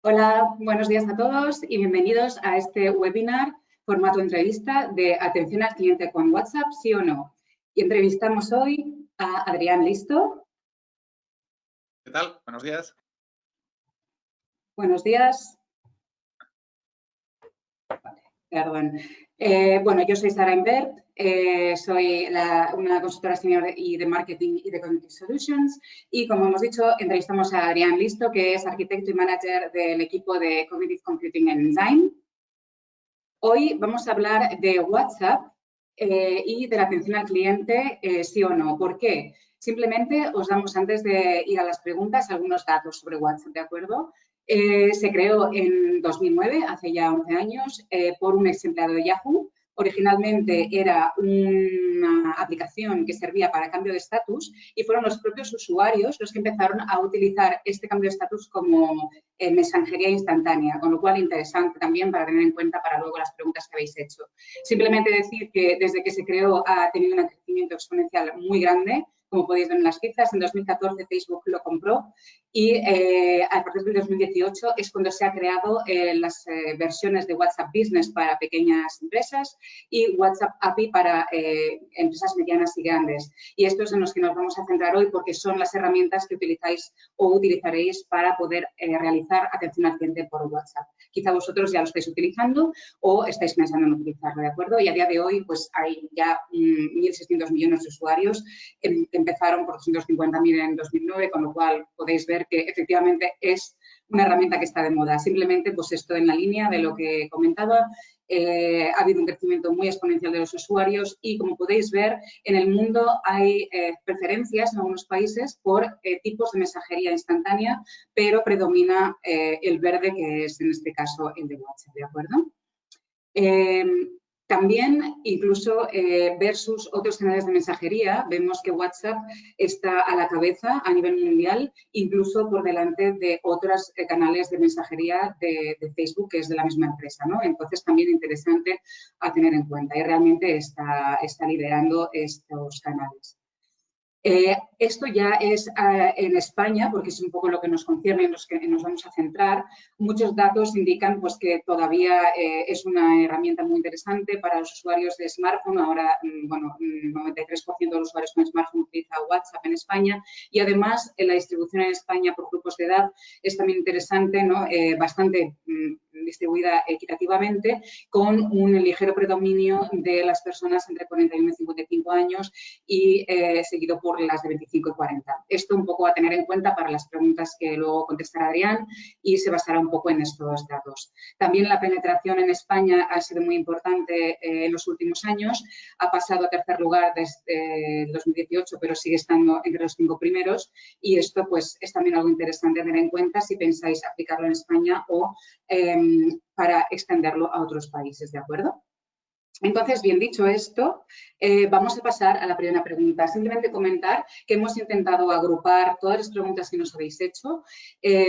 Hola, buenos días a todos y bienvenidos a este webinar formato entrevista de atención al cliente con WhatsApp, sí o no. Y entrevistamos hoy a Adrián Listo. ¿Qué tal? Buenos días. Buenos días. Perdón. Bueno, yo soy Sara Invert, soy una consultora senior de marketing y de Cognitive Solutions y, como hemos dicho, entrevistamos a Adrián Listo, que es arquitecto y manager del equipo de Cognitive Computing and Design. Hoy vamos a hablar de WhatsApp y de la atención al cliente, sí o no. ¿Por qué? Simplemente os damos, antes de ir a las preguntas, algunos datos sobre WhatsApp, ¿de acuerdo? Se creó en 2009, hace ya 11 años, por un ex empleado de Yahoo. Originalmente era una aplicación que servía para cambio de estatus y fueron los propios usuarios los que empezaron a utilizar este cambio de estatus como mensajería instantánea, con lo cual interesante también para tener en cuenta para luego las preguntas que habéis hecho. Simplemente decir que desde que se creó ha tenido un crecimiento exponencial muy grande. Como podéis ver en las cifras, en 2014 Facebook lo compró y a partir del 2018 es cuando se han creado las versiones de WhatsApp Business para pequeñas empresas y WhatsApp API para empresas medianas y grandes. Y estos son los que nos vamos a centrar hoy porque son las herramientas que utilizáis o utilizaréis para poder realizar atención al cliente por WhatsApp. Quizá vosotros ya lo estáis utilizando o estáis pensando en utilizarlo, ¿de acuerdo? Y a día de hoy pues hay ya 1.600 millones de usuarios que empezaron por 250.000 en 2009, con lo cual podéis ver que efectivamente es una herramienta que está de moda. Simplemente, pues esto en la línea de lo que comentaba, ha habido un crecimiento muy exponencial de los usuarios y, como podéis ver, en el mundo hay preferencias en algunos países por tipos de mensajería instantánea, pero predomina el verde, que es en este caso el de WhatsApp, ¿de acuerdo? También, incluso versus otros canales de mensajería, vemos que WhatsApp está a la cabeza a nivel mundial, incluso por delante de otros canales de mensajería de Facebook, que es de la misma empresa, ¿no? Entonces, también interesante a tener en cuenta y realmente está liderando estos canales. Esto ya es en España, porque es un poco lo que nos concierne y en los que nos vamos a centrar. Muchos datos indican pues, que todavía es una herramienta muy interesante para los usuarios de smartphone. Ahora, bueno, 93% de los usuarios con smartphone utiliza WhatsApp en España y, además, la distribución en España por grupos de edad es también interesante, ¿no? Bastante distribuida equitativamente, con un ligero predominio de las personas entre 41 y 55 años y seguido por las de 25 y 40. Esto un poco a tener en cuenta para las preguntas que luego contestará Adrián y se basará un poco en estos datos. También la penetración en España ha sido muy importante en los últimos años. Ha pasado a tercer lugar desde 2018, pero sigue estando entre los 5 primeros y esto pues es también algo interesante a tener en cuenta si pensáis aplicarlo en España o para extenderlo a otros países, ¿de acuerdo? Entonces, bien dicho esto, vamos a pasar a la primera pregunta. Simplemente comentar que hemos intentado agrupar todas las preguntas que nos habéis hecho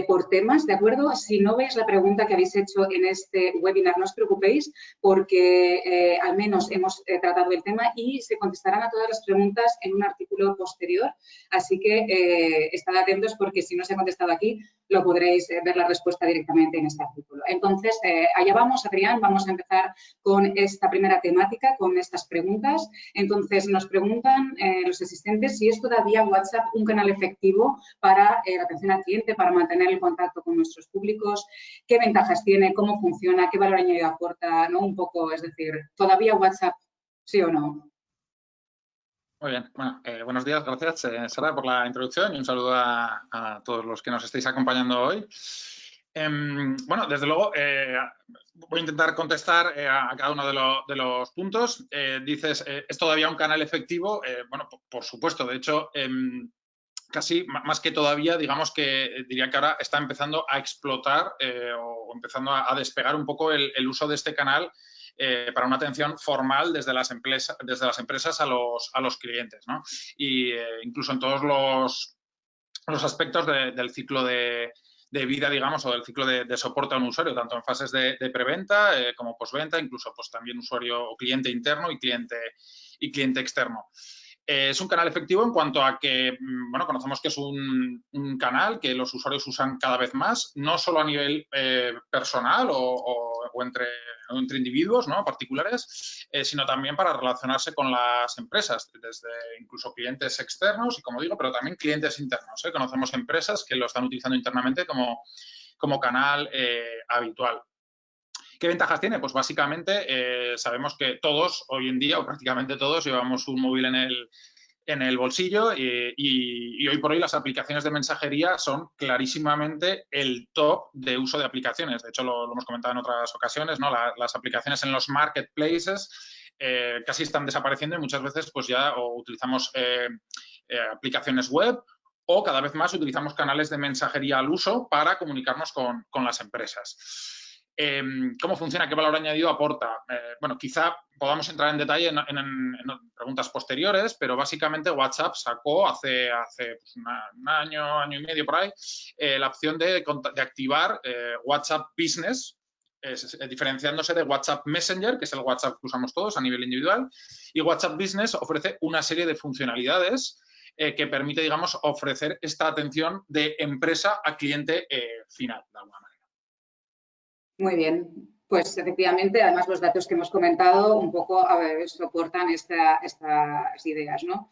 por temas, ¿de acuerdo? Si no veis la pregunta que habéis hecho en este webinar, no os preocupéis porque al menos hemos tratado el tema y se contestarán a todas las preguntas en un artículo posterior. Así que estad atentos porque si no se ha contestado aquí, lo podréis ver la respuesta directamente en este artículo. Entonces, allá vamos, Adrián, vamos a empezar con esta primera temática, con estas preguntas. Entonces, nos preguntan los asistentes si es todavía WhatsApp un canal efectivo para la atención al cliente, para mantener el contacto con nuestros públicos, qué ventajas tiene, cómo funciona, qué valor añadido aporta, ¿no? Un poco, es decir, ¿todavía WhatsApp sí o no? Muy bien. Bueno, buenos días. Gracias, Sara, por la introducción y un saludo a todos los que nos estéis acompañando hoy. Bueno, desde luego, voy a intentar contestar a cada uno de los puntos. Dices, ¿es todavía un canal efectivo? Bueno, por supuesto. De hecho, casi más que todavía, digamos que diría que ahora está empezando a explotar o empezando a despegar un poco el uso de este canal para una atención formal desde las empresas a los clientes, ¿no? Y incluso en todos los aspectos del ciclo de vida, digamos, o del ciclo de soporte a un usuario, tanto en fases de preventa como postventa, incluso pues también usuario o cliente interno y cliente externo. Es un canal efectivo en cuanto a que, bueno, conocemos que es un canal que los usuarios usan cada vez más, no solo a nivel personal o entre individuos, ¿no?, particulares, sino también para relacionarse con las empresas, desde incluso clientes externos, y como digo, pero también clientes internos. Conocemos empresas que lo están utilizando internamente como canal habitual. ¿Qué ventajas tiene? Pues básicamente sabemos que todos, hoy en día, o prácticamente todos, llevamos un móvil en el bolsillo y hoy por hoy las aplicaciones de mensajería son clarísimamente el top de uso de aplicaciones. De hecho, lo hemos comentado en otras ocasiones, ¿no? Las aplicaciones en los marketplaces casi están desapareciendo y muchas veces pues ya o utilizamos aplicaciones web o cada vez más utilizamos canales de mensajería al uso para comunicarnos con las empresas. ¿Cómo funciona? ¿Qué valor añadido aporta? Bueno, quizá podamos entrar en detalle en preguntas posteriores, pero básicamente WhatsApp sacó hace pues un año y medio por ahí, la opción de activar WhatsApp Business, diferenciándose de WhatsApp Messenger, que es el WhatsApp que usamos todos a nivel individual, y WhatsApp Business ofrece una serie de funcionalidades que permite, digamos, ofrecer esta atención de empresa a cliente final, de alguna manera. Muy bien, pues efectivamente, además los datos que hemos comentado un poco soportan estas ideas, ¿no?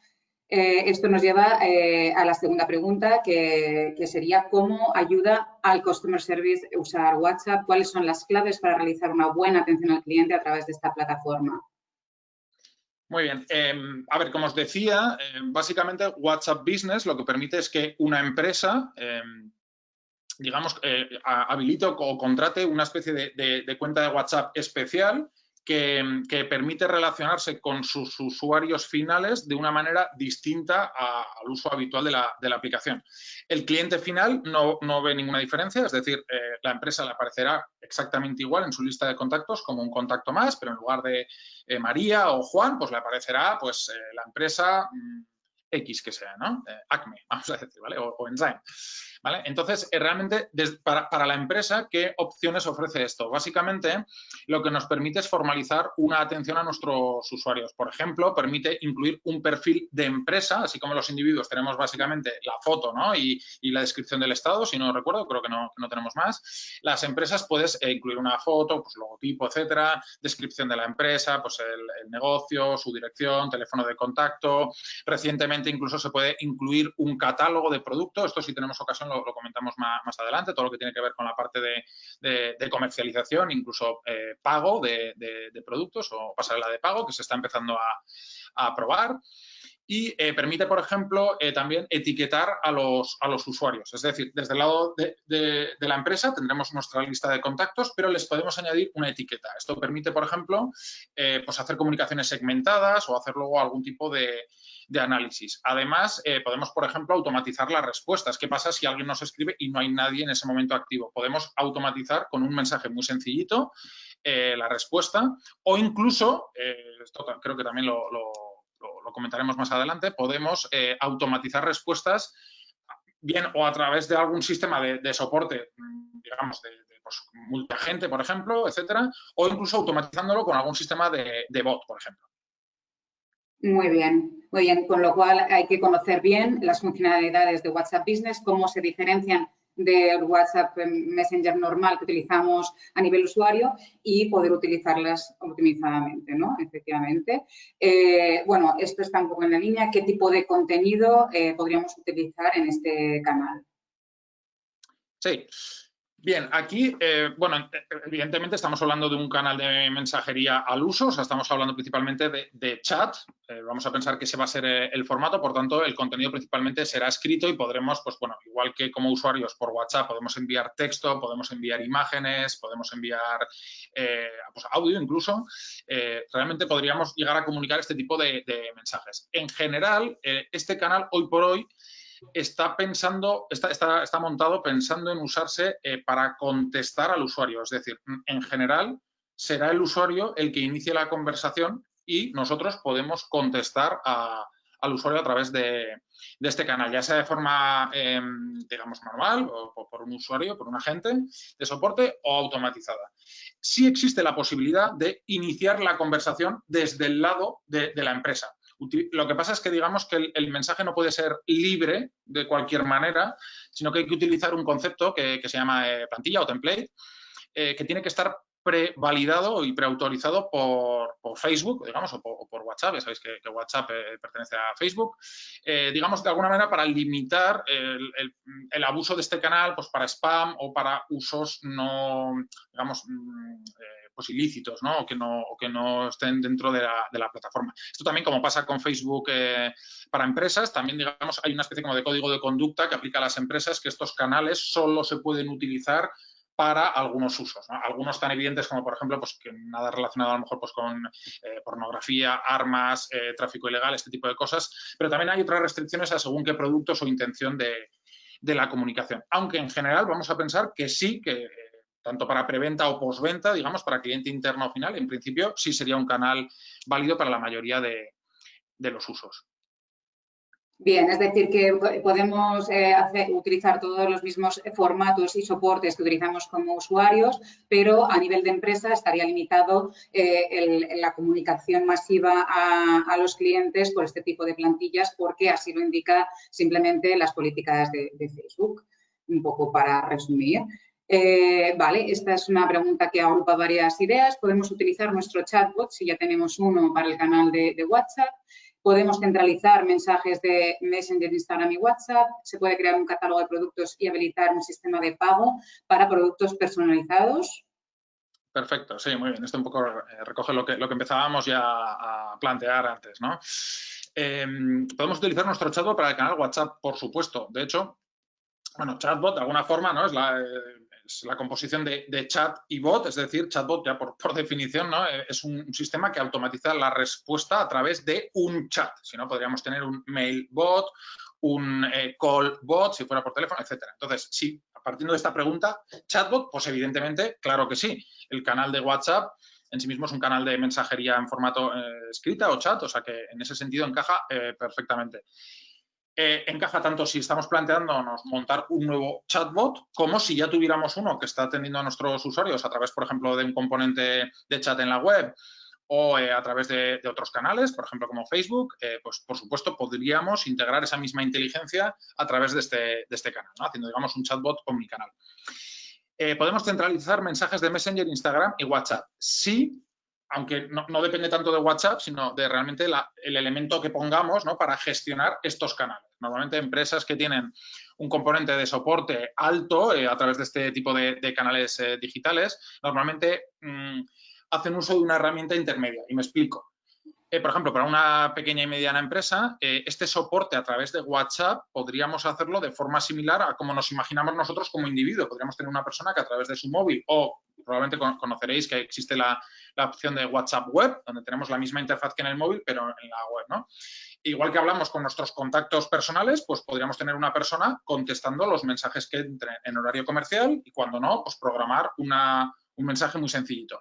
Esto nos lleva a la segunda pregunta, que sería ¿cómo ayuda al Customer Service usar WhatsApp? ¿Cuáles son las claves para realizar una buena atención al cliente a través de esta plataforma? Muy bien. A ver, como os decía, básicamente WhatsApp Business lo que permite es que una empresa digamos, habilite o contrate una especie de cuenta de WhatsApp especial que permite relacionarse con sus usuarios finales de una manera distinta al uso habitual de la aplicación. El cliente final no ve ninguna diferencia, es decir, la empresa le aparecerá exactamente igual en su lista de contactos como un contacto más, pero en lugar de María o Juan, pues le aparecerá pues, la empresa X que sea, ¿no? Acme, vamos a decir, ¿vale? O Enzyme. ¿Vale? Entonces, realmente, para la empresa, ¿qué opciones ofrece esto? Básicamente, lo que nos permite es formalizar una atención a nuestros usuarios. Por ejemplo, permite incluir un perfil de empresa, así como los individuos tenemos básicamente la foto, ¿no? y la descripción del estado, si no recuerdo, creo que no tenemos más. Las empresas puedes incluir una foto, pues logotipo, etcétera, descripción de la empresa, pues el negocio, su dirección, teléfono de contacto. Recientemente incluso se puede incluir un catálogo de productos. Esto, si tenemos ocasión, lo comentamos más adelante, todo lo que tiene que ver con la parte de comercialización, incluso pago de productos o pasarela de pago, que se está empezando a probar. Y permite, por ejemplo, también etiquetar a los usuarios. Es decir, desde el lado de la empresa tendremos nuestra lista de contactos, pero les podemos añadir una etiqueta. Esto permite, por ejemplo, pues hacer comunicaciones segmentadas o hacer luego algún tipo de análisis. Además, podemos, por ejemplo, automatizar las respuestas. ¿Qué pasa si alguien nos escribe y no hay nadie en ese momento activo? Podemos automatizar con un mensaje muy sencillito la respuesta, o incluso, esto creo que también lo comentaremos más adelante, podemos automatizar respuestas bien o a través de algún sistema de soporte, digamos, pues, multiagente, por ejemplo, etcétera, o incluso automatizándolo con algún sistema de bot, por ejemplo. Muy bien, con lo cual hay que conocer bien las funcionalidades de WhatsApp Business, cómo se diferencian del WhatsApp Messenger normal que utilizamos a nivel usuario y poder utilizarlas optimizadamente, ¿no? Efectivamente. Bueno, esto está un poco en la línea. ¿Qué tipo de contenido podríamos utilizar en este canal? Sí. Bien, aquí, bueno, evidentemente estamos hablando de un canal de mensajería al uso, o sea, estamos hablando principalmente de chat. Vamos a pensar que ese va a ser el formato, por tanto, el contenido principalmente será escrito y podremos, pues bueno, igual que como usuarios por WhatsApp podemos enviar texto, podemos enviar imágenes, podemos enviar pues audio incluso, realmente podríamos llegar a comunicar este tipo de mensajes. En general, este canal hoy por hoy está montado pensando en usarse para contestar al usuario. Es decir, en general, será el usuario el que inicie la conversación y nosotros podemos contestar al usuario a través de este canal, ya sea de forma, digamos, manual o por un usuario, por un agente de soporte o automatizada. Sí existe la posibilidad de iniciar la conversación desde el lado de la empresa, Lo que pasa es que digamos que el mensaje no puede ser libre de cualquier manera, sino que hay que utilizar un concepto que se llama plantilla o template, que tiene que estar prevalidado y preautorizado por Facebook, digamos, o por WhatsApp. Ya sabéis que WhatsApp pertenece a Facebook. Digamos, de alguna manera, para limitar el abuso de este canal, pues para spam o para usos no, digamos, pues ilícitos, ¿no? O que no estén dentro de la plataforma. Esto también, como pasa con Facebook para empresas, también, digamos, hay una especie como de código de conducta que aplica a las empresas, que estos canales solo se pueden utilizar para algunos usos, ¿no? Algunos tan evidentes como, por ejemplo, pues que nada relacionado a lo mejor pues con pornografía, armas, tráfico ilegal, este tipo de cosas, pero también hay otras restricciones a según qué productos o intención de la comunicación. Aunque en general vamos a pensar que sí, que tanto para preventa o postventa, digamos, para cliente interno o final, en principio sí sería un canal válido para la mayoría de los usos. Bien, es decir, que podemos utilizar todos los mismos formatos y soportes que utilizamos como usuarios, pero a nivel de empresa estaría limitado la comunicación masiva a los clientes por este tipo de plantillas, porque así lo indica simplemente las políticas de Facebook. Un poco para resumir. Vale, esta es una pregunta que agrupa varias ideas. Podemos utilizar nuestro chatbot si ya tenemos uno para el canal de WhatsApp. Podemos centralizar mensajes de Messenger, Instagram y WhatsApp. Se puede crear un catálogo de productos y habilitar un sistema de pago para productos personalizados. Perfecto, sí, muy bien. Esto un poco recoge lo que empezábamos ya a plantear antes, ¿no? Podemos utilizar nuestro chatbot para el canal WhatsApp, por supuesto. De hecho, bueno, chatbot de alguna forma, ¿no? Es la composición de chat y bot, es decir, chatbot ya por definición, ¿no? Es un sistema que automatiza la respuesta a través de un chat. Si no, podríamos tener un mail bot, un call bot, si fuera por teléfono, etcétera. Entonces, sí, partiendo de esta pregunta, chatbot, pues evidentemente, claro que sí. El canal de WhatsApp en sí mismo es un canal de mensajería en formato escrita o chat, o sea que en ese sentido encaja perfectamente. Encaja tanto si estamos planteándonos montar un nuevo chatbot como si ya tuviéramos uno que está atendiendo a nuestros usuarios a través, por ejemplo, de un componente de chat en la web o a través de otros canales, por ejemplo, como Facebook, pues por supuesto podríamos integrar esa misma inteligencia a través de este canal, ¿no? Haciendo, digamos, un chatbot omnicanal. Podemos centralizar mensajes de Messenger, Instagram y WhatsApp. Sí, aunque no depende tanto de WhatsApp, sino de realmente el elemento que pongamos, ¿no? Para gestionar estos canales. Normalmente empresas que tienen un componente de soporte alto a través de este tipo de canales digitales, normalmente hacen uso de una herramienta intermedia. Y me explico. Por ejemplo, para una pequeña y mediana empresa, este soporte a través de WhatsApp podríamos hacerlo de forma similar a como nos imaginamos nosotros como individuo. Podríamos tener una persona que a través de su móvil, o probablemente conoceréis que existe la opción de WhatsApp Web, donde tenemos la misma interfaz que en el móvil, pero en la web, ¿no? Igual que hablamos con nuestros contactos personales, pues podríamos tener una persona contestando los mensajes que entren en horario comercial y cuando no, pues programar un mensaje muy sencillito.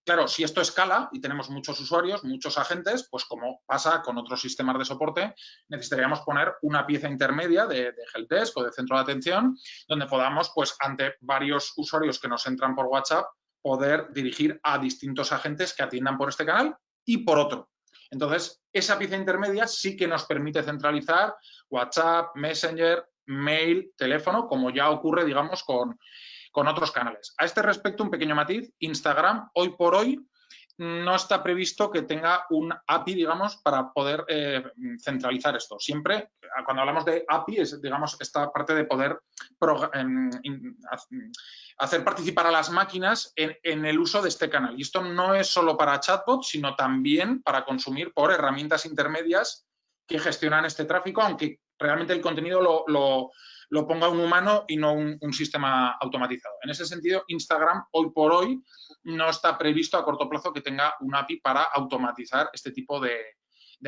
Claro, si esto escala y tenemos muchos usuarios, muchos agentes, pues como pasa con otros sistemas de soporte, necesitaríamos poner una pieza intermedia de helpdesk o de centro de atención, donde podamos, pues ante varios usuarios que nos entran por WhatsApp, poder dirigir a distintos agentes que atiendan por este canal y por otro. Entonces, esa pieza intermedia sí que nos permite centralizar WhatsApp, Messenger, mail, teléfono, como ya ocurre, digamos, con otros canales. A este respecto, un pequeño matiz, Instagram hoy por hoy no está previsto que tenga un API, digamos, para poder centralizar esto. Siempre, cuando hablamos de API, es, digamos, esta parte de poder hacer participar a las máquinas en el uso de este canal. Y esto no es solo para chatbots, sino también para consumir por herramientas intermedias que gestionan este tráfico, aunque realmente el contenido lo ponga un humano y no un sistema automatizado. En ese sentido, Instagram hoy por hoy no está previsto a corto plazo que tenga un API para automatizar este tipo de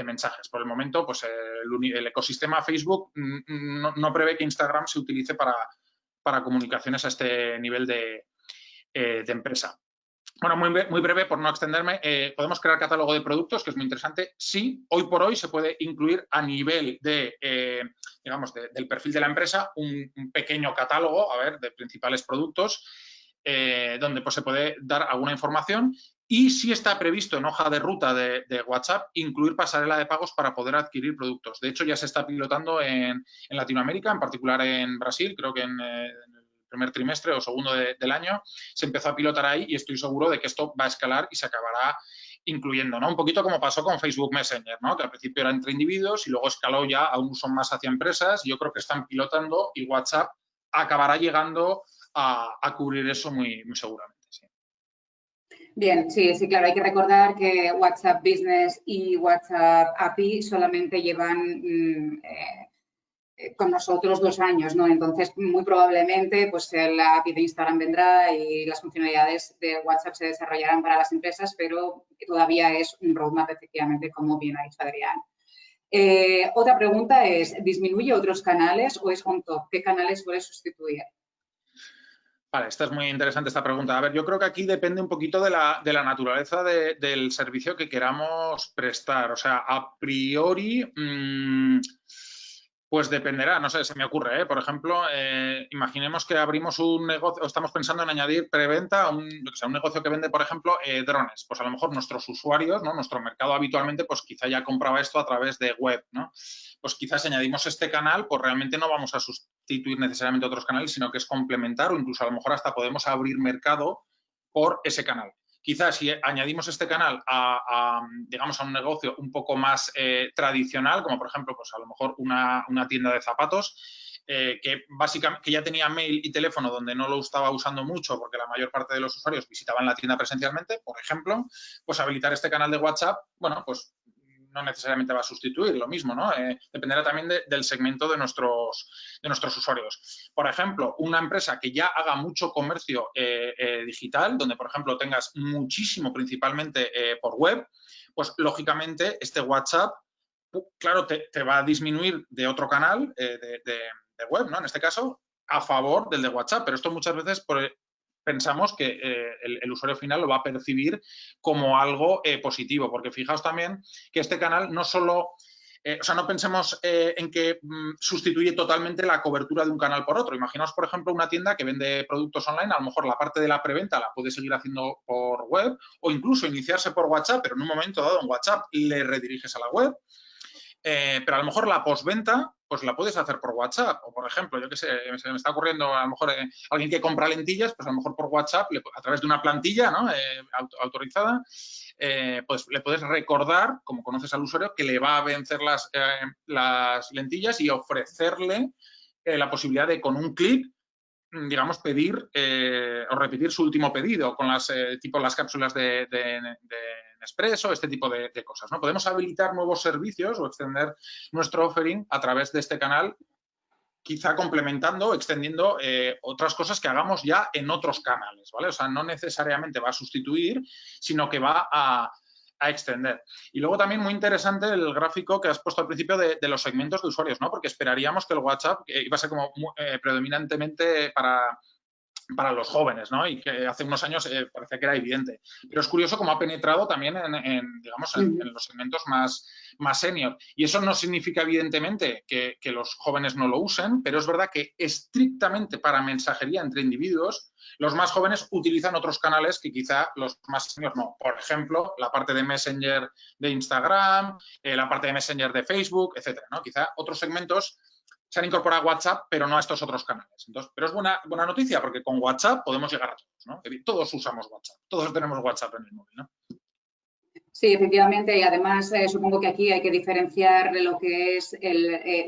mensajes. Por el momento, pues el ecosistema Facebook no prevé que Instagram se utilice para comunicaciones a este nivel de empresa. Bueno, muy breve, por no extenderme, podemos crear catálogo de productos, que es muy interesante. Sí, hoy por hoy se puede incluir a nivel digamos, del perfil de la empresa un pequeño catálogo, de principales productos, donde pues, se puede dar alguna información Y sí está previsto en hoja de ruta de WhatsApp incluir pasarela de pagos para poder adquirir productos. De hecho, ya se está pilotando en Latinoamérica, en particular en Brasil, creo que en el primer trimestre o segundo del año se empezó a pilotar ahí y estoy seguro de que esto va a escalar y se acabará incluyendo, ¿no? Un poquito como pasó con Facebook Messenger, ¿no? Que al principio era entre individuos y luego escaló ya a un uso más hacia empresas. Yo creo que están pilotando y WhatsApp acabará llegando a cubrir eso muy seguramente. Sí. Bien, sí, claro, hay que recordar que WhatsApp Business y WhatsApp API solamente llevan con nosotros 2 años, ¿no? Entonces, muy probablemente, pues la API de Instagram vendrá y las funcionalidades de WhatsApp se desarrollarán para las empresas, pero todavía es un roadmap, efectivamente, como bien ha dicho Adrián. Otra pregunta es, ¿disminuye otros canales o es on top? ¿Qué canales suele sustituir? Vale, esta es muy interesante esta pregunta. A ver, yo creo que aquí depende un poquito de la naturaleza del servicio que queramos prestar. O sea, a priori, pues dependerá, no sé, se me ocurre, ¿eh? Por ejemplo, imaginemos que abrimos un negocio, o estamos pensando en añadir preventa a un negocio que vende, por ejemplo, drones. Pues a lo mejor nuestros usuarios, ¿no? Nuestro mercado habitualmente, pues quizá ya compraba esto a través de web, ¿no? Pues quizás si añadimos este canal, pues realmente no vamos a sustituir necesariamente otros canales, sino que es complementar o incluso a lo mejor hasta podemos abrir mercado por ese canal. Quizás si añadimos este canal digamos, a un negocio un poco más tradicional, como por ejemplo, pues a lo mejor una tienda de zapatos, que básicamente que ya tenía mail y teléfono donde no lo estaba usando mucho porque la mayor parte de los usuarios visitaban la tienda presencialmente, por ejemplo, pues habilitar este canal de WhatsApp, bueno, pues no necesariamente va a sustituir lo mismo, ¿no? Dependerá también del segmento de nuestros usuarios. Por ejemplo, una empresa que ya haga mucho comercio digital, donde, por ejemplo, tengas muchísimo principalmente por web, pues, lógicamente, este WhatsApp, claro, te va a disminuir de otro canal de web, ¿no? En este caso, a favor del de WhatsApp, pero esto muchas veces pensamos que el usuario final lo va a percibir como algo positivo, porque fijaos también que este canal no solo, o sea, no pensemos en que sustituye totalmente la cobertura de un canal por otro. Imaginaos, por ejemplo, una tienda que vende productos online, a lo mejor la parte de la preventa la puede seguir haciendo por web o incluso iniciarse por WhatsApp, pero en un momento dado en WhatsApp le rediriges a la web. Pero a lo mejor la postventa, pues la puedes hacer por WhatsApp. O, por ejemplo, yo qué sé, se me está ocurriendo a lo mejor alguien que compra lentillas, pues a lo mejor por WhatsApp, a través de una plantilla, ¿no? Autorizada, pues le puedes recordar, como conoces al usuario, que le va a vencer las lentillas y ofrecerle la posibilidad de, con un clic, digamos, pedir o repetir su último pedido con tipo las cápsulas de Nespresso, este tipo de cosas, ¿no? Podemos habilitar nuevos servicios o extender nuestro offering a través de este canal, quizá complementando o extendiendo otras cosas que hagamos ya en otros canales, ¿vale? O sea, no necesariamente va a sustituir, sino que va a extender. Y luego también muy interesante el gráfico que has puesto al principio de los segmentos de usuarios, ¿no? Porque esperaríamos que el WhatsApp iba a ser como predominantemente para los jóvenes, ¿no? Y que hace unos años parecía que era evidente. Pero es curioso cómo ha penetrado también digamos, en los segmentos más senior. Y eso no significa, evidentemente, que los jóvenes no lo usen, pero es verdad que estrictamente para mensajería entre individuos, los más jóvenes utilizan otros canales que quizá los más senior no. Por ejemplo, la parte de Messenger de Instagram, la parte de Messenger de Facebook, etcétera, ¿no? Quizá otros segmentos se han incorporado a WhatsApp, pero no a estos otros canales. Entonces, pero es buena noticia porque con WhatsApp podemos llegar a todos, ¿no? Todos usamos WhatsApp, todos tenemos WhatsApp en el móvil, ¿no? Sí, efectivamente, y además supongo que aquí hay que diferenciar lo que es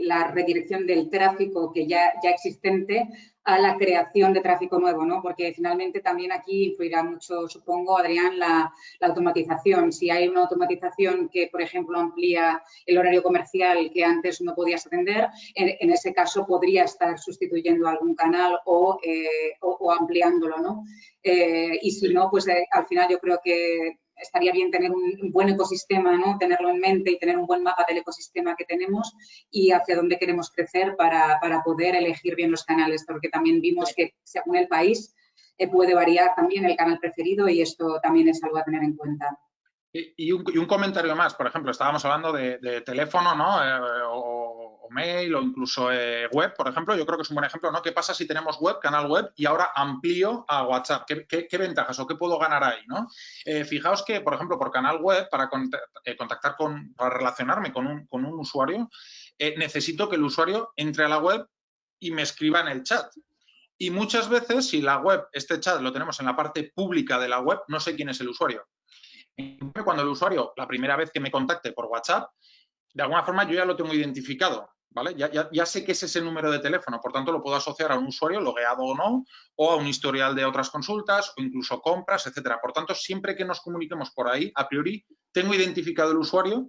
la redirección del tráfico que ya existente a la creación de tráfico nuevo, ¿no? Porque finalmente también aquí influirá mucho, supongo, Adrián, la automatización. Si hay una automatización que, por ejemplo, amplía el horario comercial que antes no podías atender, en ese caso podría estar sustituyendo algún canal o ampliándolo, ¿no? Y si no, pues al final yo creo que estaría bien tener un buen ecosistema, ¿no? Tenerlo en mente y tener un buen mapa del ecosistema que tenemos y hacia dónde queremos crecer para poder elegir bien los canales, porque también vimos que según el país puede variar también el canal preferido y esto también es algo a tener en cuenta. Y un comentario más, por ejemplo, estábamos hablando de teléfono, ¿no? O mail o incluso web, por ejemplo. Yo creo que es un buen ejemplo, ¿no? ¿Qué pasa si tenemos web, canal web, y ahora amplío a WhatsApp? ¿Qué ventajas o qué puedo ganar ahí, ¿no? Fijaos que, por ejemplo, por canal web, para contactar para relacionarme con un usuario, necesito que el usuario entre a la web y me escriba en el chat. Y muchas veces, si la web, este chat lo tenemos en la parte pública de la web, no sé quién es el usuario. Cuando el usuario, la primera vez que me contacte por WhatsApp, de alguna forma yo ya lo tengo identificado, ¿vale? Ya sé que es ese número de teléfono, por tanto lo puedo asociar a un usuario, logueado o no, o a un historial de otras consultas, o incluso compras, etcétera. Por tanto, siempre que nos comuniquemos por ahí, a priori, tengo identificado el usuario,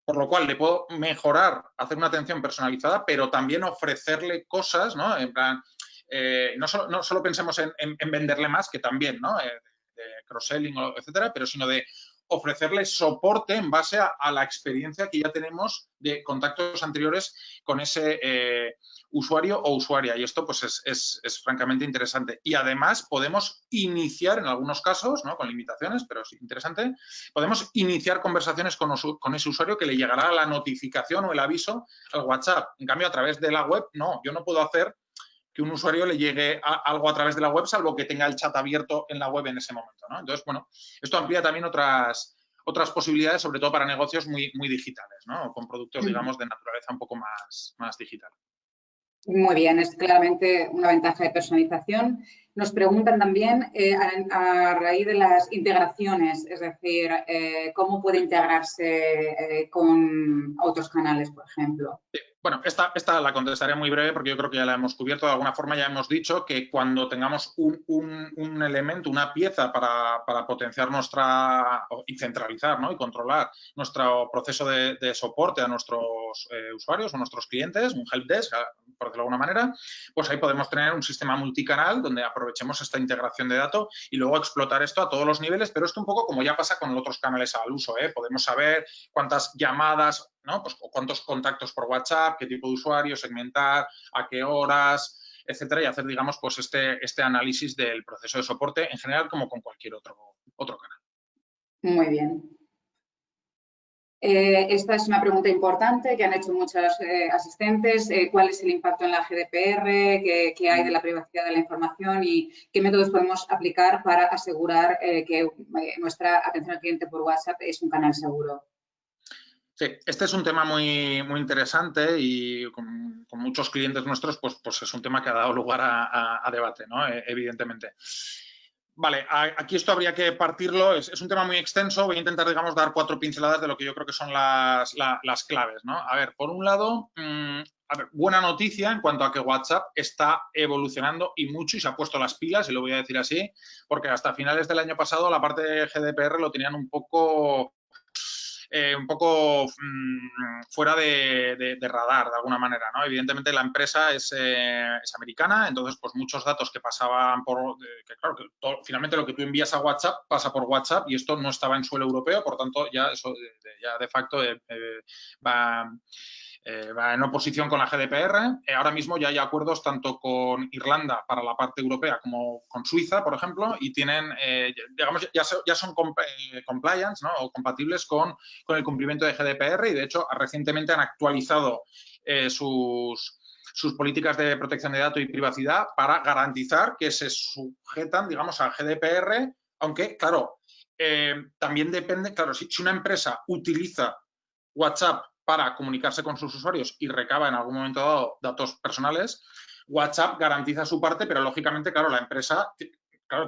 por lo cual le puedo mejorar, hacer una atención personalizada, pero también ofrecerle cosas, ¿no? En plan, no solo pensemos en venderle más, que también, ¿no? De cross-selling, etcétera, pero sino de ofrecerle soporte en base a la experiencia que ya tenemos de contactos anteriores con ese usuario o usuaria. Y esto pues es francamente interesante. Y además podemos iniciar, en algunos casos, ¿no? Con limitaciones, pero es interesante, podemos iniciar conversaciones con ese usuario que le llegará la notificación o el aviso al WhatsApp. En cambio, a través de la web, no. Yo no puedo hacer que un usuario le llegue algo a través de la web, salvo que tenga el chat abierto en la web en ese momento, ¿no? Entonces, bueno, esto amplía también otras posibilidades, sobre todo para negocios muy digitales, ¿no? Con productos, digamos, de naturaleza un poco más digital. Muy bien, es claramente una ventaja de personalización. Nos preguntan también a raíz de las integraciones, es decir, cómo puede integrarse con otros canales, por ejemplo. Sí. Bueno, esta la contestaré muy breve porque yo creo que ya la hemos cubierto. De alguna forma ya hemos dicho que cuando tengamos un elemento, una pieza para potenciar y centralizar, ¿no? Y controlar nuestro proceso de soporte a nuestros usuarios o nuestros clientes, un helpdesk, por decirlo de alguna manera, pues ahí podemos tener un sistema multicanal donde aprovechemos esta integración de datos y luego explotar esto a todos los niveles, pero esto un poco como ya pasa con los otros canales al uso, ¿eh? Podemos saber cuántas llamadas, ¿no? Pues cuántos contactos por WhatsApp, qué tipo de usuario, segmentar, a qué horas, etcétera, y hacer, digamos, pues este análisis del proceso de soporte en general como con cualquier otro canal. Muy bien. Esta es una pregunta importante que han hecho muchos asistentes. ¿Cuál es el impacto en la GDPR? ¿Qué hay de la privacidad de la información? ¿Y qué métodos podemos aplicar para asegurar que nuestra atención al cliente por WhatsApp es un canal seguro? Sí, este es un tema muy interesante y con muchos clientes nuestros, pues es un tema que ha dado lugar a debate, ¿no? Evidentemente. Vale, aquí esto habría que partirlo, es un tema muy extenso, voy a intentar, digamos, dar 4 pinceladas de lo que yo creo que son las claves, ¿no? A ver, por un lado, buena noticia en cuanto a que WhatsApp está evolucionando y mucho y se ha puesto las pilas, y lo voy a decir así, porque hasta finales del año pasado la parte de GDPR lo tenían un poco fuera de radar, de alguna manera, ¿no? Evidentemente la empresa es americana, entonces pues muchos datos que pasaban claro, finalmente lo que tú envías a WhatsApp pasa por WhatsApp y esto no estaba en suelo europeo, por tanto ya eso ya de facto va en oposición con la GDPR. Ahora mismo ya hay acuerdos tanto con Irlanda para la parte europea como con Suiza, por ejemplo, y tienen, digamos, ya son compliance, ¿no? O compatibles con el cumplimiento de GDPR y, de hecho, recientemente han actualizado sus políticas de protección de datos y privacidad para garantizar que se sujetan, digamos, a GDPR, aunque, claro, también depende, claro, si una empresa utiliza WhatsApp para comunicarse con sus usuarios y recaba en algún momento dado datos personales, WhatsApp garantiza su parte, pero lógicamente, claro, la empresa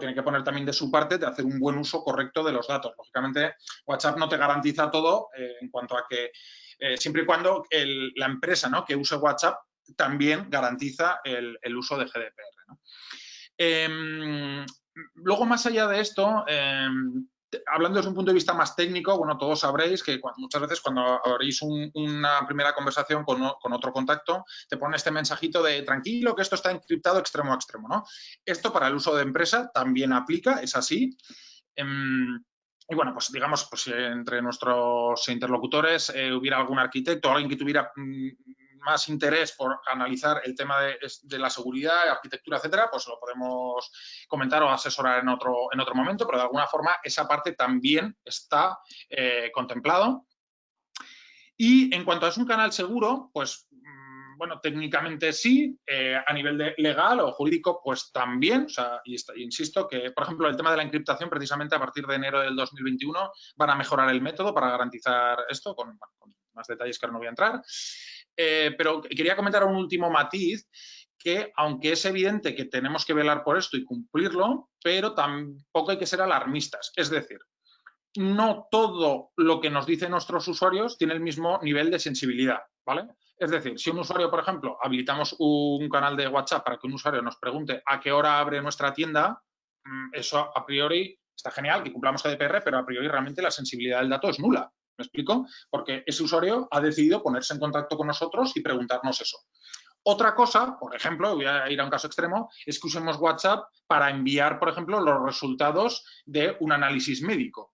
tiene que poner también de su parte de hacer un buen uso correcto de los datos. Lógicamente, WhatsApp no te garantiza todo en cuanto a que siempre y cuando la empresa, ¿no? que use WhatsApp también garantiza el uso de GDPR, ¿no? Luego, más allá de esto, hablando desde un punto de vista más técnico, bueno, todos sabréis que muchas veces cuando abrís una primera conversación con otro contacto, te pone este mensajito de tranquilo que esto está encriptado extremo a extremo, ¿no? Esto para el uso de empresa también aplica, es así. Y bueno, pues digamos, pues entre nuestros interlocutores hubiera algún arquitecto o alguien que tuviera más interés por analizar el tema de la seguridad, arquitectura, etcétera, pues lo podemos comentar o asesorar en otro momento, pero de alguna forma esa parte también está contemplado. Y en cuanto a es un canal seguro, pues bueno, técnicamente sí, a nivel legal o jurídico, pues también, o sea, insisto que, por ejemplo, el tema de la encriptación, precisamente a partir de enero del 2021, van a mejorar el método para garantizar esto, con más detalles que ahora no voy a entrar. Pero quería comentar un último matiz, que aunque es evidente que tenemos que velar por esto y cumplirlo, pero tampoco hay que ser alarmistas. Es decir, no todo lo que nos dicen nuestros usuarios tiene el mismo nivel de sensibilidad, ¿vale? Es decir, si un usuario, por ejemplo, habilitamos un canal de WhatsApp para que un usuario nos pregunte a qué hora abre nuestra tienda, eso a priori está genial, que cumplamos GDPR, pero a priori realmente la sensibilidad del dato es nula. ¿Me explico? Porque ese usuario ha decidido ponerse en contacto con nosotros y preguntarnos eso. Otra cosa, por ejemplo, voy a ir a un caso extremo, es que usemos WhatsApp para enviar, por ejemplo, los resultados de un análisis médico,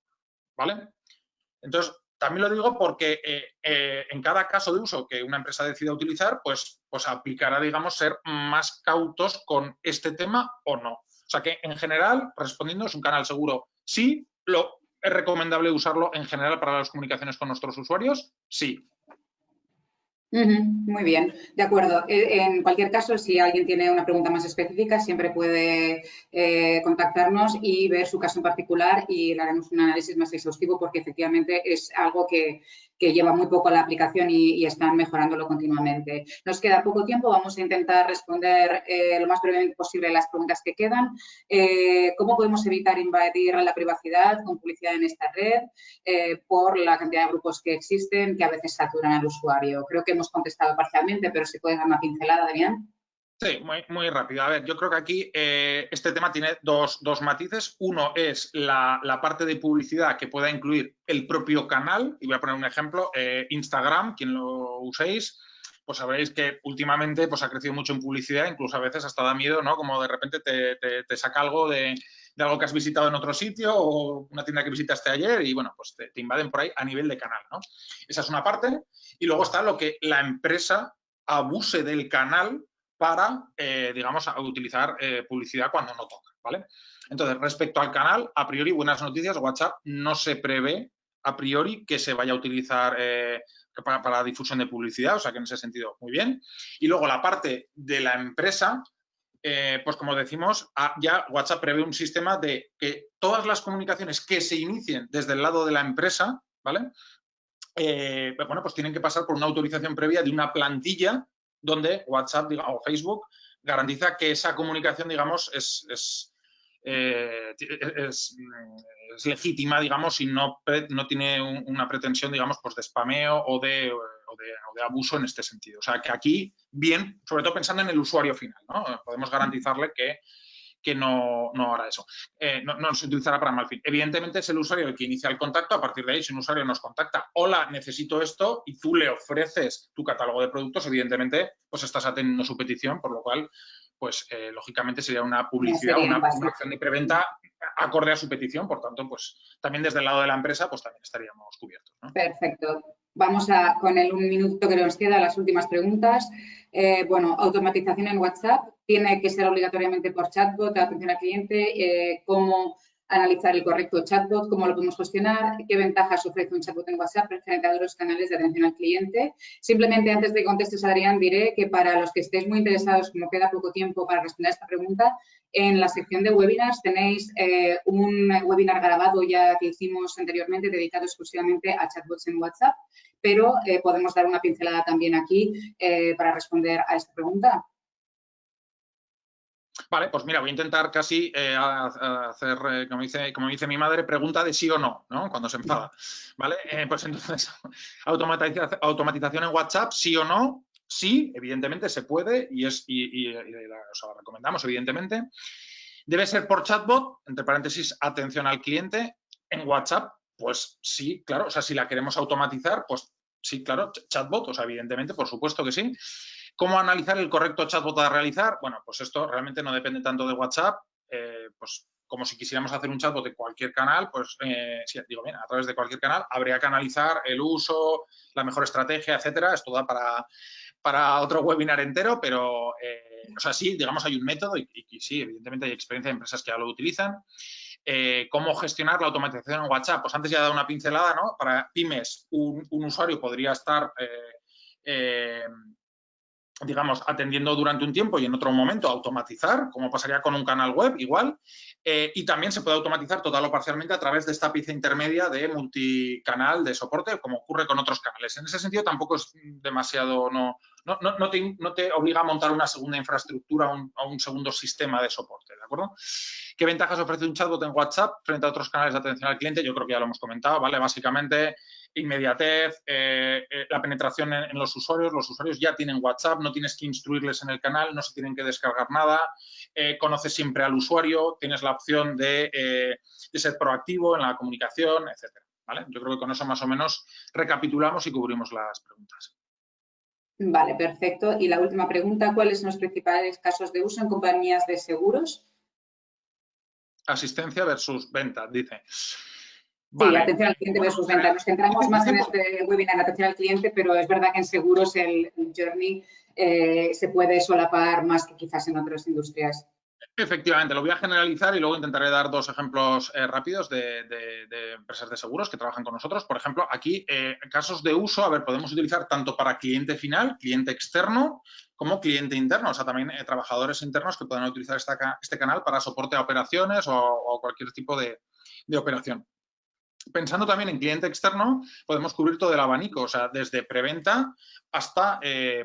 ¿vale? Entonces, también lo digo porque en cada caso de uso que una empresa decida utilizar, pues aplicará, digamos, ser más cautos con este tema o no. O sea que, en general, respondiendo, es un canal seguro. Sí, ¿es recomendable usarlo en general para las comunicaciones con nuestros usuarios? Sí. Muy bien, de acuerdo. En cualquier caso, si alguien tiene una pregunta más específica, siempre puede contactarnos y ver su caso en particular y le haremos un análisis más exhaustivo porque efectivamente es algo que lleva muy poco a la aplicación y están mejorándolo continuamente. Nos queda poco tiempo, vamos a intentar responder lo más brevemente posible las preguntas que quedan. ¿Cómo podemos evitar invadir la privacidad con publicidad en esta red por la cantidad de grupos que existen que a veces saturan al usuario? Creo que hemos contestado parcialmente, pero si puedes dar una pincelada, Damián. Sí, muy rápido. A ver, yo creo que aquí este tema tiene dos matices. Uno es la parte de publicidad que pueda incluir el propio canal. Y voy a poner un ejemplo. Instagram, quien lo uséis, pues sabréis que últimamente pues, ha crecido mucho en publicidad. Incluso a veces hasta da miedo, ¿no? Como de repente te saca algo de algo que has visitado en otro sitio o una tienda que visitaste ayer y, bueno, pues te invaden por ahí a nivel de canal, ¿no? Esa es una parte. Y luego está lo que la empresa abuse del canal para, digamos, utilizar publicidad cuando no toca, ¿vale? Entonces, respecto al canal, a priori, buenas noticias, WhatsApp no se prevé a priori que se vaya a utilizar para la difusión de publicidad, o sea que en ese sentido, muy bien. Y luego la parte de la empresa, pues como decimos, ya WhatsApp prevé un sistema de que todas las comunicaciones que se inicien desde el lado de la empresa, ¿vale? Bueno, pues tienen que pasar por una autorización previa de una plantilla donde WhatsApp o Facebook garantiza que esa comunicación, digamos, es legítima, digamos, y no tiene una pretensión, digamos, pues de spameo o de abuso en este sentido. O sea, que aquí, bien, sobre todo pensando en el usuario final, ¿no? Podemos garantizarle que no hará eso. No se utilizará para mal fin. Evidentemente es el usuario el que inicia el contacto. A partir de ahí, si un usuario nos contacta, hola, necesito esto, y tú le ofreces tu catálogo de productos, evidentemente, pues estás atendiendo su petición, por lo cual, pues lógicamente sería una publicidad, una acción de preventa acorde a su petición. Por tanto, pues también desde el lado de la empresa, pues también estaríamos cubiertos, ¿no? Perfecto. Vamos con el 1 minuto que nos queda, las últimas preguntas. Bueno, automatización en WhatsApp. ¿Tiene que ser obligatoriamente por chatbot, atención al cliente? ¿Cómo analizar el correcto chatbot? ¿Cómo lo podemos gestionar? ¿Qué ventajas ofrece un chatbot en WhatsApp frente a otros canales de atención al cliente? Simplemente antes de que contestes, Adrián, diré que para los que estéis muy interesados, como queda poco tiempo para responder a esta pregunta, en la sección de webinars tenéis un webinar grabado ya que hicimos anteriormente dedicado exclusivamente a chatbots en WhatsApp, pero podemos dar una pincelada también aquí para responder a esta pregunta. Vale, pues mira, voy a intentar casi hacer, como dice mi madre, pregunta de sí o no, ¿no? Cuando se enfada, ¿vale? Pues entonces, automatización en WhatsApp, sí o no. Sí, evidentemente se puede y o sea, la recomendamos, evidentemente. Debe ser por chatbot, entre paréntesis, atención al cliente. En WhatsApp, pues sí, claro, o sea, si la queremos automatizar, pues sí, claro, chatbot, o sea, evidentemente, por supuesto que sí. ¿Cómo analizar el correcto chatbot a realizar? Bueno, pues esto realmente no depende tanto de WhatsApp, pues como si quisiéramos hacer un chatbot de cualquier canal, pues sí, digo bien, a través de cualquier canal habría que analizar el uso, la mejor estrategia, etcétera. Esto da para otro webinar entero, pero, o sea, sí, digamos, hay un método y sí, evidentemente hay experiencia de empresas que ya lo utilizan. ¿Cómo gestionar la automatización en WhatsApp? Pues antes ya he dado una pincelada, ¿no? Para pymes, un usuario podría estar digamos, atendiendo durante un tiempo y en otro momento automatizar, como pasaría con un canal web, igual. Y también se puede automatizar total o parcialmente a través de esta pieza intermedia de multicanal de soporte, como ocurre con otros canales. En ese sentido, tampoco es demasiado, no te obliga a montar una segunda infraestructura o un segundo sistema de soporte, ¿de acuerdo? ¿Qué ventajas ofrece un chatbot en WhatsApp frente a otros canales de atención al cliente? Yo creo que ya lo hemos comentado, ¿vale? Básicamente, inmediatez, la penetración en los usuarios ya tienen WhatsApp, no tienes que instruirles en el canal, no se tienen que descargar nada, conoces siempre al usuario, tienes la opción de ser proactivo en la comunicación, etcétera, ¿vale? Yo creo que con eso más o menos recapitulamos y cubrimos las preguntas. Vale, perfecto. Y la última pregunta, ¿cuáles son los principales casos de uso en compañías de seguros? Asistencia versus venta, dice. Sí, atención al cliente versus venta. Nos centramos más en este webinar en atención al cliente, pero es verdad que en seguros el journey se puede solapar más que quizás en otras industrias. Efectivamente, lo voy a generalizar y luego intentaré dar dos ejemplos rápidos de empresas de seguros que trabajan con nosotros. Por ejemplo, aquí, casos de uso, a ver, podemos utilizar tanto para cliente final, cliente externo, como cliente interno. O sea, también trabajadores internos que puedan utilizar este canal para soporte a operaciones o cualquier tipo de operación. Pensando también en cliente externo, podemos cubrir todo el abanico, o sea, desde preventa hasta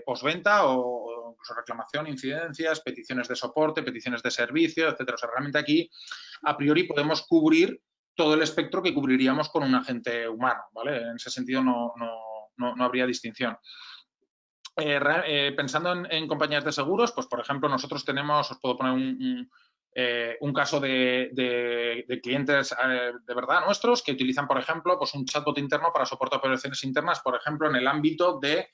postventa o incluso reclamación, incidencias, peticiones de soporte, peticiones de servicio, etcétera. O sea, realmente aquí, a priori, podemos cubrir todo el espectro que cubriríamos con un agente humano, ¿vale? En ese sentido no habría distinción. Pensando en compañías de seguros, pues, por ejemplo, nosotros tenemos, os puedo poner un caso de clientes de verdad nuestros que utilizan, por ejemplo, pues un chatbot interno para soporte a operaciones internas, por ejemplo, en el ámbito de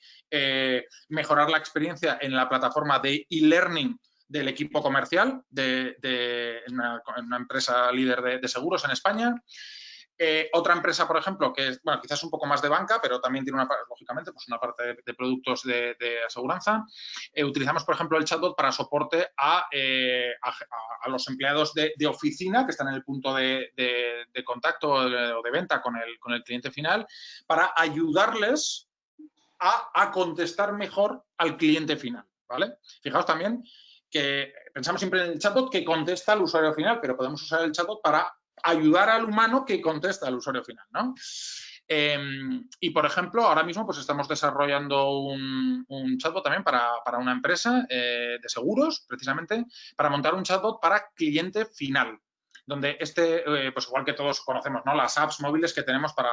mejorar la experiencia en la plataforma de e-learning del equipo comercial de una empresa líder de seguros en España. Otra empresa, por ejemplo, que es, bueno, quizás un poco más de banca, pero también tiene, lógicamente, pues una parte de productos de aseguranza. Utilizamos, por ejemplo, el chatbot para soporte a los empleados de oficina que están en el punto de contacto o de venta con el cliente final para ayudarles a contestar mejor al cliente final, ¿vale? Fijaos también que pensamos siempre en el chatbot que contesta al usuario final, pero podemos usar el chatbot para ayudar al humano que contesta al usuario final, ¿no? Y, por ejemplo, ahora mismo pues estamos desarrollando un chatbot también para una empresa de seguros, precisamente, para montar un chatbot para cliente final, donde pues igual que todos conocemos, ¿no? Las apps móviles que tenemos para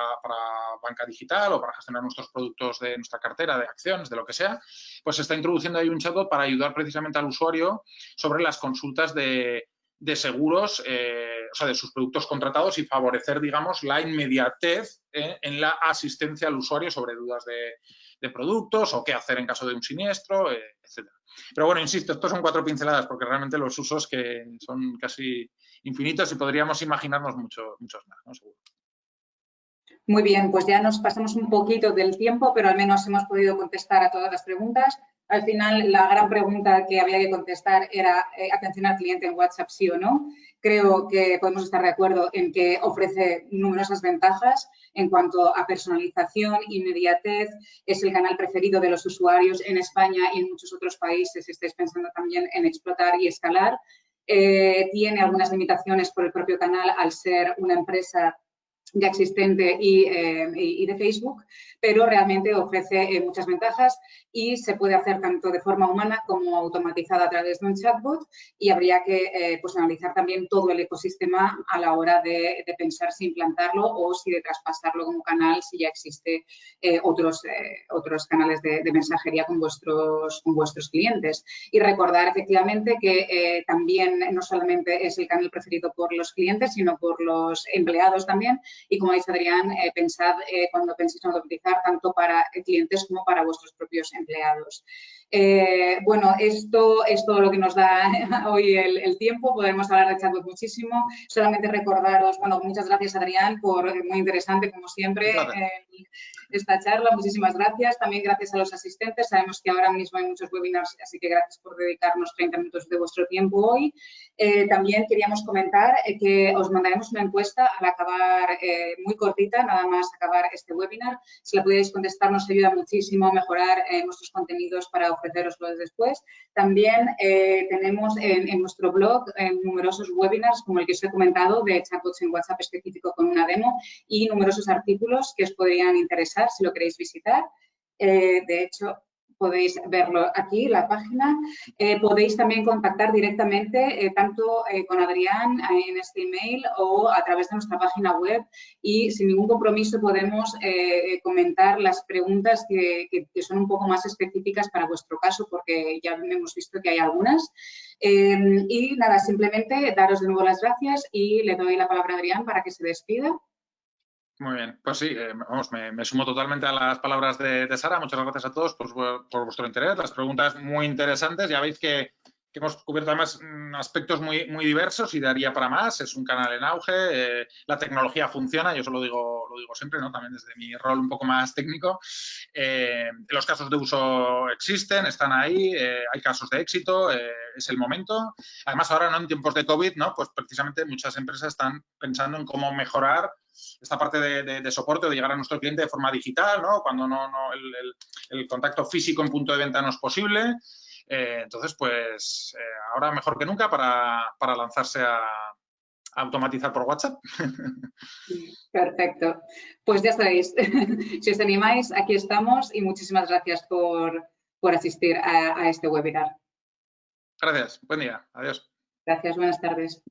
banca digital o para gestionar nuestros productos de nuestra cartera de acciones, de lo que sea, pues se está introduciendo ahí un chatbot para ayudar precisamente al usuario sobre las consultas de seguros, o sea, de sus productos contratados y favorecer, digamos, la inmediatez en la asistencia al usuario sobre dudas de productos o qué hacer en caso de un siniestro, etcétera. Pero bueno, insisto, estos son 4 pinceladas porque realmente los usos que son casi infinitos y podríamos imaginarnos muchos más, ¿no? Seguro. Muy bien, pues ya nos pasamos un poquito del tiempo, pero al menos hemos podido contestar a todas las preguntas. Al final, la gran pregunta que había que contestar era atención al cliente en WhatsApp, sí o no. Creo que podemos estar de acuerdo en que ofrece numerosas ventajas en cuanto a personalización, inmediatez, es el canal preferido de los usuarios en España y en muchos otros países. Estáis pensando también en explotar y escalar. Tiene algunas limitaciones por el propio canal al ser una empresa ya existente y de Facebook, pero realmente ofrece muchas ventajas y se puede hacer tanto de forma humana como automatizada a través de un chatbot y habría que pues analizar también todo el ecosistema a la hora de pensar si implantarlo o si de traspasarlo como canal si ya existe otros canales de mensajería con vuestros clientes. Y recordar efectivamente que también no solamente es el canal preferido por los clientes, sino por los empleados también. Y como ha dicho Adrián, pensad cuando penséis en utilizar tanto para clientes como para vuestros propios empleados. Bueno, esto es todo lo que nos da hoy el tiempo. Podemos hablar de chatbot muchísimo. Solamente recordaros, bueno, muchas gracias Adrián, muy interesante como siempre esta charla. Muchísimas gracias. También gracias a los asistentes. Sabemos que ahora mismo hay muchos webinars, así que gracias por dedicarnos 30 minutos de vuestro tiempo hoy. También queríamos comentar que os mandaremos una encuesta al acabar, muy cortita, nada más acabar este webinar. Si la pudierais contestar nos ayuda muchísimo a mejorar nuestros contenidos para ofreceroslo después. También tenemos en nuestro blog numerosos webinars, como el que os he comentado, de chatbots en WhatsApp específico con una demo y numerosos artículos que os podrían interesar si lo queréis visitar. De hecho, podéis verlo aquí, la página. Podéis también contactar directamente tanto con Adrián en este email o a través de nuestra página web y sin ningún compromiso podemos comentar las preguntas que son un poco más específicas para vuestro caso, porque ya hemos visto que hay algunas. Y nada, simplemente daros de nuevo las gracias y le doy la palabra a Adrián para que se despida. Muy bien, pues sí, vamos, me sumo totalmente a las palabras de Sara. Muchas gracias a todos por vuestro interés, las preguntas muy interesantes. Ya veis que hemos cubierto además aspectos muy diversos y daría para más. Es un canal en auge, la tecnología funciona, yo eso lo digo siempre, ¿no? También desde mi rol un poco más técnico. Los casos de uso existen, están ahí, hay casos de éxito, es el momento. Además, ahora, ¿no? En tiempos de COVID, ¿no? Pues precisamente muchas empresas están pensando en cómo mejorar esta parte de soporte, de llegar a nuestro cliente de forma digital, ¿no? Cuando el contacto físico en punto de venta no es posible. Entonces, pues ahora mejor que nunca para lanzarse a automatizar por WhatsApp. Perfecto. Pues ya sabéis, si os animáis, aquí estamos y muchísimas gracias por asistir a este webinar. Gracias. Buen día. Adiós. Gracias. Buenas tardes.